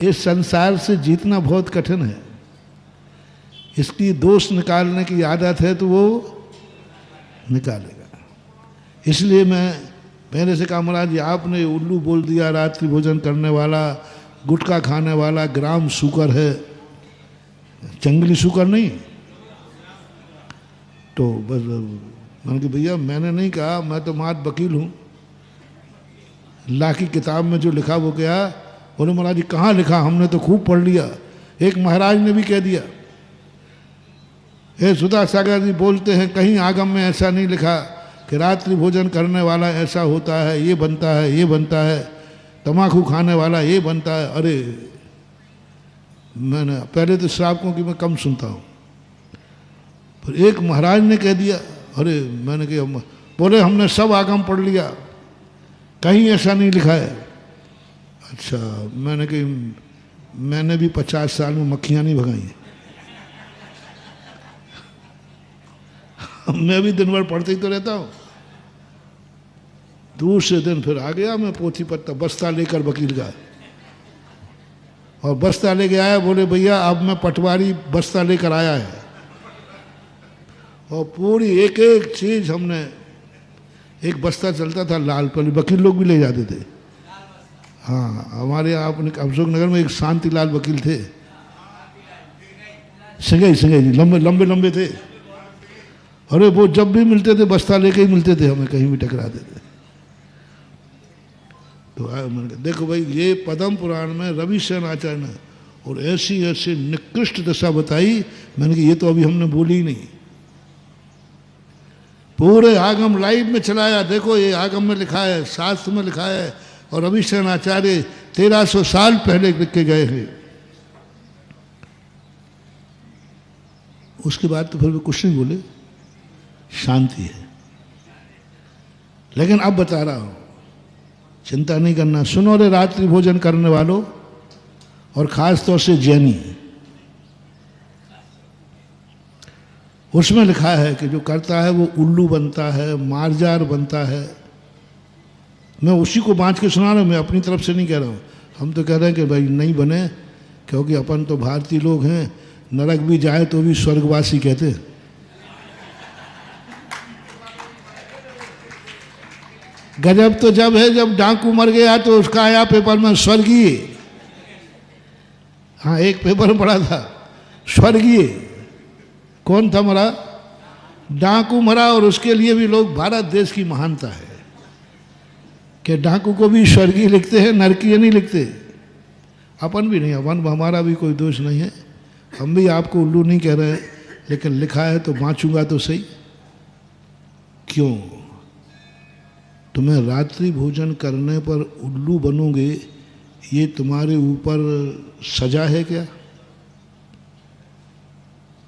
इस संसार से जीतना बहुत कठिन है। इसकी दोष निकालने की आदत है तो वो निकालेगा। इसलिए मैं मेरे से कहा, महाराज जी आपने उल्लू बोल दिया, रात्रि भोजन करने वाला, गुटखा खाने वाला ग्राम सूकर है, जंगली सूकर नहीं। तो बस मैंने कहा भैया मैंने नहीं कहा, मैं तो मात वकील हूँ। ला की किताब में जो लिखा वो क्या? बोले महाराज जी कहाँ लिखा, हमने तो खूब पढ़ लिया। एक महाराज ने भी कह दिया। हे सुधा सागर जी बोलते हैं कहीं आगम में ऐसा नहीं लिखा कि रात्रि भोजन करने वाला ऐसा होता है, ये बनता है, ये बनता है, तम्बाकू खाने वाला ये बनता है। अरे मैंने पहले तो श्रावकों की मैं कम सुनता हूँ, फिर एक महाराज ने कह दिया। अरे मैंने कहा, बोले हमने सब आगम पढ़ लिया, कहीं ऐसा नहीं लिखा है। अच्छा, मैंने कहा मैंने भी 50 साल में मक्खियाँ नहीं भगाई हैं। मैं भी दिन भर पढ़ते ही तो रहता हूँ। दूसरे दिन फिर आ गया मैं पोथी पत्ता बस्ता लेकर वकील का, और बस्ता लेके आया। बोले भैया अब मैं पटवारी बस्ता लेकर आया है, और पूरी एक एक चीज हमने, एक बस्ता चलता था लाल, पहले वकील लोग भी ले जाते थे। हाँ, हमारे यहाँ अपने अशोक नगर में एक शांतिलाल वकील थे, सिंगई जी, लंबे लंबे लंबे थे। अरे वो जब भी मिलते थे बस्ता लेके ही मिलते थे, हमें कहीं भी टकराते थे। तो देखो भाई, ये पद्म पुराण में रविशरण आचार्य ने और ऐसी ऐसी निकृष्ट दशा बताई। मैंने कहा ये तो अभी हमने बोली ही नहीं। पूरे आगम लाइव में चलाया, देखो ये आगम में लिखा है, शास्त्र में लिखा है, और रविशरण आचार्य 1300 साल पहले लिख के गए हैं। उसके बाद तो फिर भी कुछ नहीं बोले, शांति है। लेकिन अब बता रहा हूं, चिंता नहीं करना। सुनो रे रात्रि भोजन करने वालों, और खास तौर से जैनी, उसमें लिखा है कि जो करता है वो उल्लू बनता है, मारजार बनता है। मैं उसी को बांध के सुना रहा हूं, मैं अपनी तरफ से नहीं कह रहा हूं। हम तो कह रहे हैं कि भाई नहीं बने, क्योंकि अपन तो भारतीय लोग हैं, नरक भी जाए तो भी स्वर्गवासी कहते हैं। गजब तो जब है जब डाकू मर गया तो उसका आया पेपर में स्वर्गीय। हाँ, एक पेपर में पढ़ा था स्वर्गीय। कौन था मरा? डाकू मरा, और उसके लिए भी लोग, भारत देश की महानता है कि डाकू को भी स्वर्गीय लिखते हैं, नरकीय नहीं लिखते। अपन भी नहीं, अपन हमारा भी कोई दोष नहीं है, हम भी आपको उल्लू नहीं कह रहे हैं, लेकिन लिखा है तो बाँचूंगा तो सही। क्यों? तुम्हें रात्रि भोजन करने पर उल्लू बनोगे, ये तुम्हारे ऊपर सजा है क्या?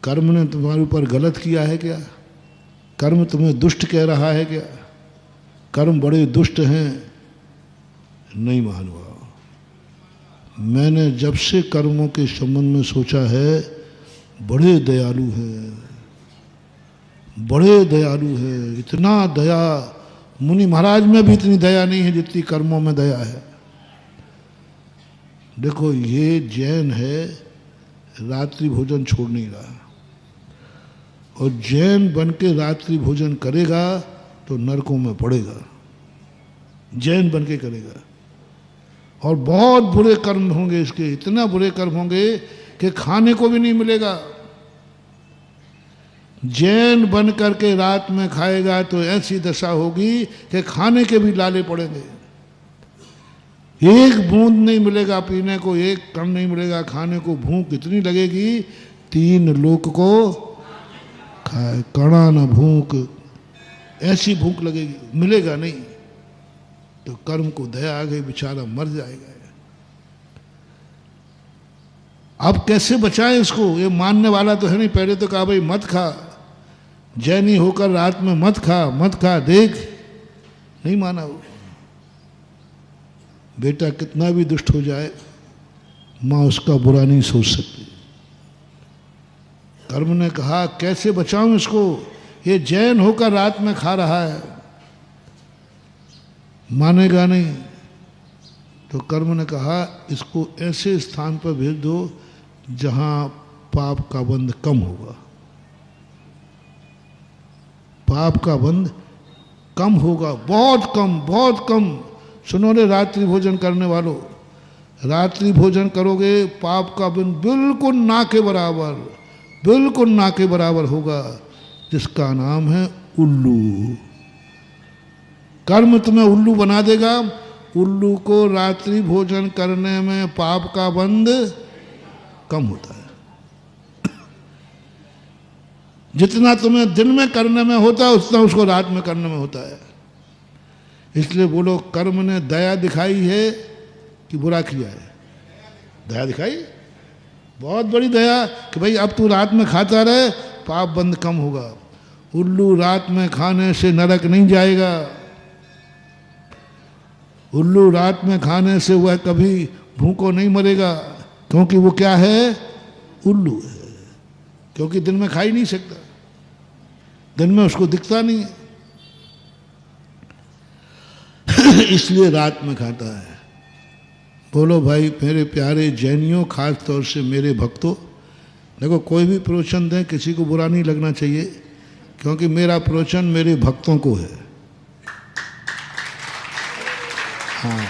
कर्म ने तुम्हारे ऊपर गलत किया है क्या? कर्म तुम्हें दुष्ट कह रहा है क्या? कर्म बड़े दुष्ट हैं? नहीं महानुभाव, मैंने जब से कर्मों के संबंध में सोचा है, बड़े दयालु हैं, बड़े दयालु हैं। इतना दया मुनि महाराज में भी इतनी दया नहीं है जितनी कर्मों में दया है। देखो ये जैन है, रात्रि भोजन छोड़ नहीं रहा, और जैन बन के रात्रि भोजन करेगा तो नरकों में पड़ेगा। जैन बन के करेगा, और बहुत बुरे कर्म होंगे इसके, इतना बुरे कर्म होंगे कि खाने को भी नहीं मिलेगा। जैन बन करके रात में खाएगा तो ऐसी दशा होगी कि खाने के भी लाले पड़ेंगे। एक बूंद नहीं मिलेगा पीने को, एक कम नहीं मिलेगा खाने को। भूख इतनी लगेगी 3 लोक को खाए, कड़ा न भूख, ऐसी भूख लगेगी, मिलेगा नहीं। तो कर्म को दया आ गई, बेचारा मर जाएगा। अब कैसे बचाएं इसको? ये मानने वाला तो है नहीं। पहले तो कहा भाई मत खा, जैनी होकर रात में मत खा, मत खा, देख, नहीं माना वो। बेटा कितना भी दुष्ट हो जाए, माँ उसका बुरा नहीं सोच सकती। कर्म ने कहा कैसे बचाऊं इसको, ये जैन होकर रात में खा रहा है, मानेगा नहीं। तो कर्म ने कहा इसको ऐसे स्थान पर भेज दो जहाँ पाप का बंध कम होगा, पाप का बंध कम होगा, बहुत कम, बहुत कम। सुनो रे रात्रि भोजन करने वालों, रात्रि भोजन करोगे पाप का बंध बिल्कुल ना के बराबर, बिल्कुल ना के बराबर होगा, जिसका नाम है उल्लू। कर्म तुम्हें उल्लू बना देगा। उल्लू को रात्रि भोजन करने में पाप का बंध कम होता है। जितना तुम्हें दिन में करने में होता है उतना उसको रात में करने में होता है। इसलिए बोलो कर्म ने दया दिखाई है कि बुरा किया है? दया दिखाई, बहुत बड़ी दया कि भाई अब तू रात में खाता रहे, पाप बंद कम होगा। उल्लू रात में खाने से नरक नहीं जाएगा। उल्लू रात में खाने से वह कभी भूखों नहीं मरेगा, क्योंकि वो क्या है? उल्लू है। क्योंकि दिन में खा ही नहीं सकता, दिन में उसको दिखता नहीं है, इसलिए रात में खाता है। बोलो भाई मेरे प्यारे जैनियों, खास तौर से मेरे भक्तों, देखो कोई भी प्रवचन दें किसी को बुरा नहीं लगना चाहिए, क्योंकि मेरा प्रवचन मेरे भक्तों को है। हाँ,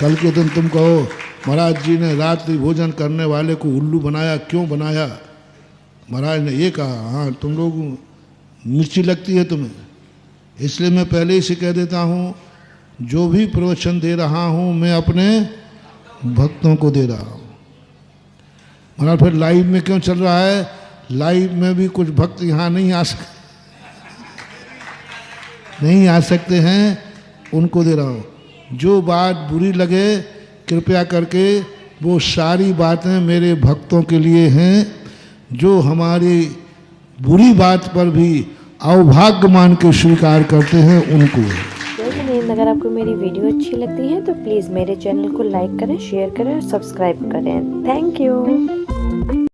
कल के दिन तुम कहो महाराज जी ने रात्रि भोजन करने वाले को उल्लू बनाया, क्यों बनाया? महाराज ने ये कहा। हाँ, तुम लोग मिर्ची लगती है तुम्हें, इसलिए मैं पहले ही से कह देता हूँ जो भी प्रवचन दे रहा हूँ मैं अपने भक्तों को दे रहा हूँ। महाराज फिर लाइव में क्यों चल रहा है? लाइव में भी कुछ भक्त यहाँ नहीं आ सकते हैं, उनको दे रहा हूँ। जो बात बुरी लगे कृपया करके वो सारी बातें मेरे भक्तों के लिए हैं, जो हमारी बुरी बात पर भी अवभाग्य मान के स्वीकार करते हैं, उनको है। अगर आपको मेरी वीडियो अच्छी लगती है तो प्लीज़ मेरे चैनल को लाइक करें, शेयर करें और सब्सक्राइब करें। Thank you.